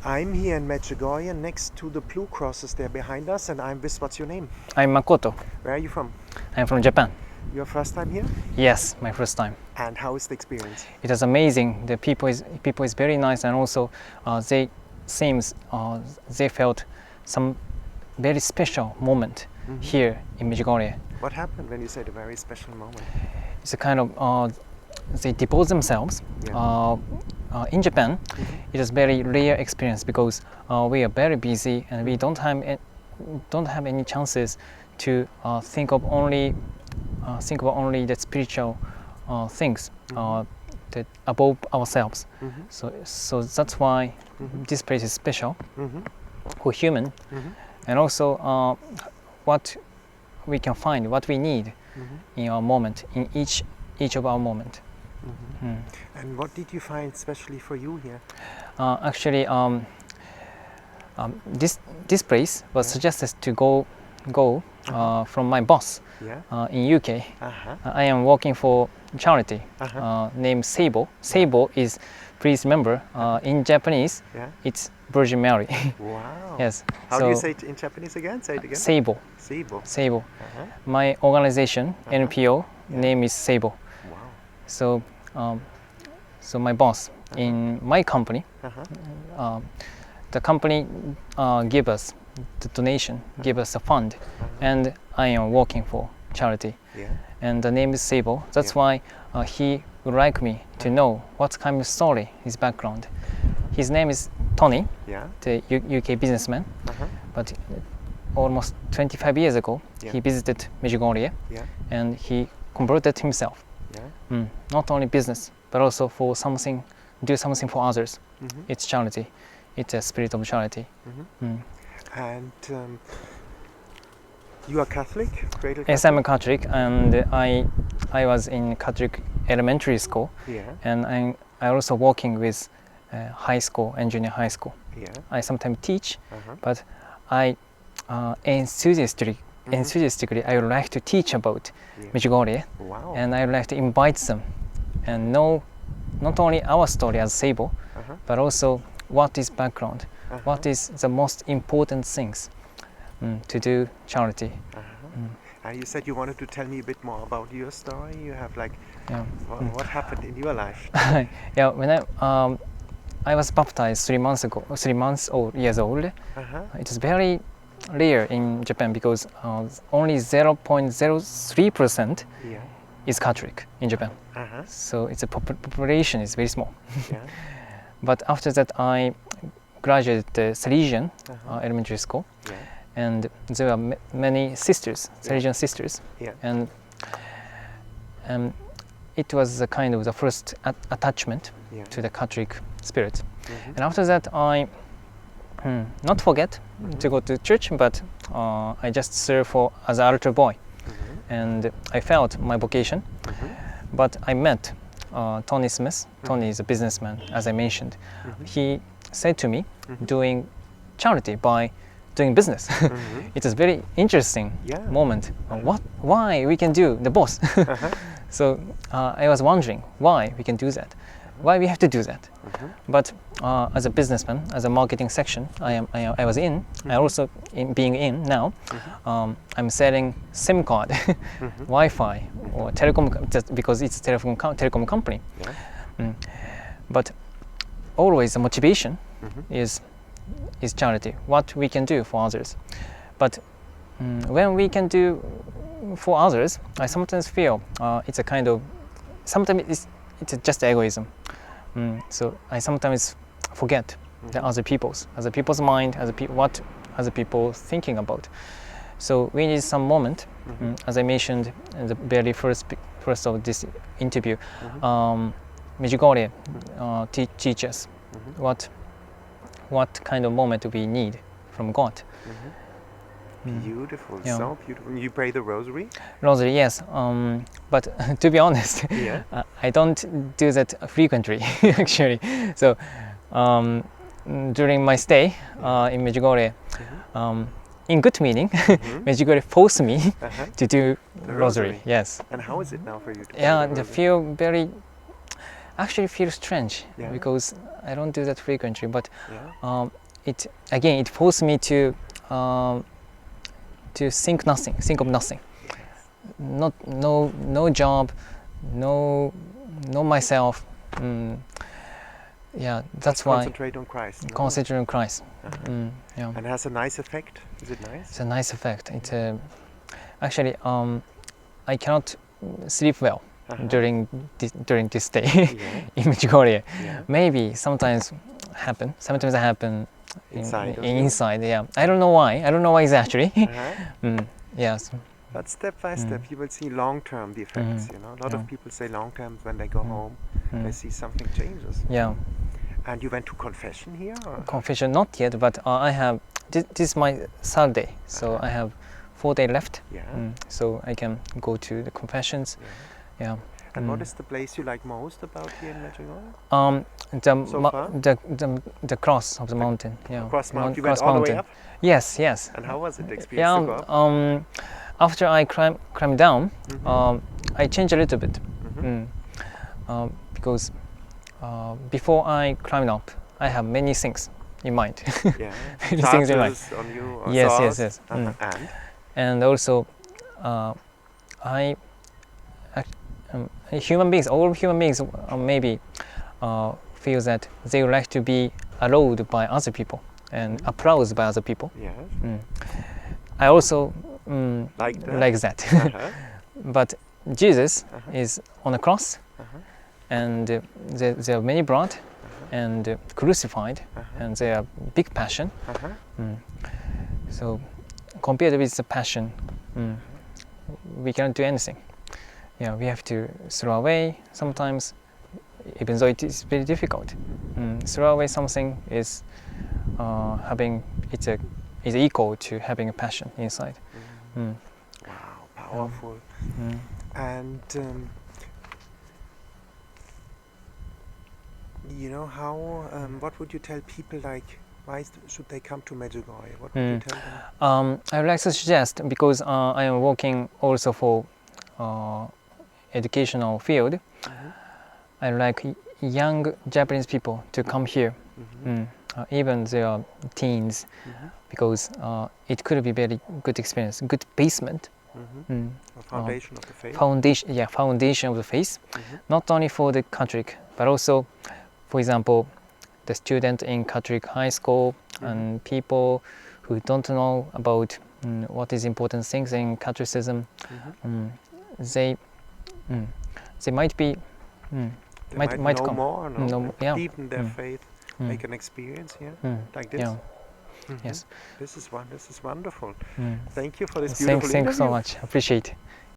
I'm here in Medjugorje next to the blue crosses there behind us, and I'm with, what's your name? I'm Makoto. Where are you from? I'm from Japan. Your first time here? Yes, my first time. And how is the experience? It was amazing. The people is very nice, and also they seems they felt some very special moment here in Medjugorje. What happened when you said a very special moment? It's a kind of they depose themselves. Yeah. In Japan, it is very rare experience because we are very busy and we don't have any chances to think of only the spiritual things that above ourselves. So that's why this place is special for human, and also what we can find, what we need in our moment, in each of our moment. And what did you find especially for you here? Actually, this place was suggested to go from my boss in UK. I am working for charity named Seibo. Seibo is, please remember, in Japanese, it's Virgin Mary. Wow. Yes. How do you say it in Japanese again? Say it again. Seibo. Seibo. Seibo. My organization, NPO, name is Seibo. Wow. So my boss in my company, the company give us the donation, give us a fund, and I am working for charity. And the name is Seibo. That's why he would like me to know what kind of story, his background. His name is Tony, the UK businessman, but almost 25 years ago he visited Medjugorje and he converted himself. Not only business, but also for something, do something for others. It's charity. It's a spirit of charity. And you are Catholic? Yes, I'm a Catholic, and I was in Catholic elementary school, and I'm also working with high school and junior high school. I sometimes teach, but I enthusiastically I would like to teach about Medjugorje, and I would like to invite them and know not only our story as Seibo, but also what is background, what is the most important things to do charity. And you said you wanted to tell me a bit more about your story. You have what happened in your life? When I was baptized 3 months ago, years old. It is very rare in Japan because only 0.03% is Catholic in Japan. So its population is very small. But after that, I graduated the Salesian elementary school, and there are many sisters, Salesian sisters, and it was a kind of the first attachment to the Catholic spirit. And after that, I not forget to go to church, but I just serve as an altar boy, and I felt my vocation. But I met Tony Smith. Tony is a businessman, as I mentioned. He said to me, doing charity by doing business. It is very interesting moment. Why we can do the boss? So I was wondering why we can do that, why we have to do that. But as a businessman, as a marketing section, I was in. I also being in now. I'm selling SIM card, Wi-Fi, or telecom, just because it's a telecom company. But always the motivation is charity. What we can do for others. But when we can do for others, I sometimes feel it's a kind of, sometimes it's just egoism. So I sometimes forget the other people's mind, what other people thinking about. So we need some moment, as I mentioned in the very first of this interview. Medjugorje teaches what kind of moment we need from God. Beautiful, so beautiful. You pray the rosary? Rosary, yes. But to be honest, I don't do that frequently, actually. So during my stay in Medjugorje, in good meaning, Medjugorje forced me to do the rosary. Yes. And how is it now for you? I feel very actually feel strange because I don't do that frequently, but it forced me to think of nothing. No job, no myself. Yeah, that's why. Concentrate on Christ. No? Concentrate on Christ. Yeah. And it has a nice effect. Is it nice? It's a nice effect. It actually I cannot sleep well during this day in Medjugorje. Maybe sometimes happen. Sometimes I happen inside. Yeah, I don't know why. I don't know why exactly. Yes. But step by step, you will see long-term the effects. You know, a lot of people say long-term when they go home, they see something changes. Yeah. And you went to confession here? Or? Confession not yet, but I have. This is my third day, so I have 4 days left. Yeah. So I can go to the confessions. Yeah. And what is the place you like most about here in Medjugorje? The cross of the mountain. Yeah. Cross mountain. You went all the way up? Yes. And how was it the experience to go up? After I climbed down, I changed a little bit because before I climbed up, I have many things in mind. Many things in mind. On you, or yes. And also, all human beings maybe feel that they would like to be allowed by other people and applauded by other people. I also like that. But Jesus is on the cross, and there are many blood and crucified, and there are big passion. So compared with the passion, we cannot do anything. Yeah, we have to throw away sometimes, even though it is very difficult. Throw away something is is equal to having a passion inside. Wow, powerful. And you know how? What would you tell people like? Why should they come to Medjugorje? What would you tell them? I would like to suggest, because I am working also for educational field. I like young Japanese people to come here, even they are teens, because it could be very good experience, good basement. A foundation of the faith. Foundation of the faith, not only for the Catholic, but also, for example, the student in Catholic high school and people who don't know about what is important things in Catholicism. They might be might know come more, deepen their faith, make an experience here like this. Yes. This is wonderful. Thank you for this beautiful interview. Thanks so much. Appreciate.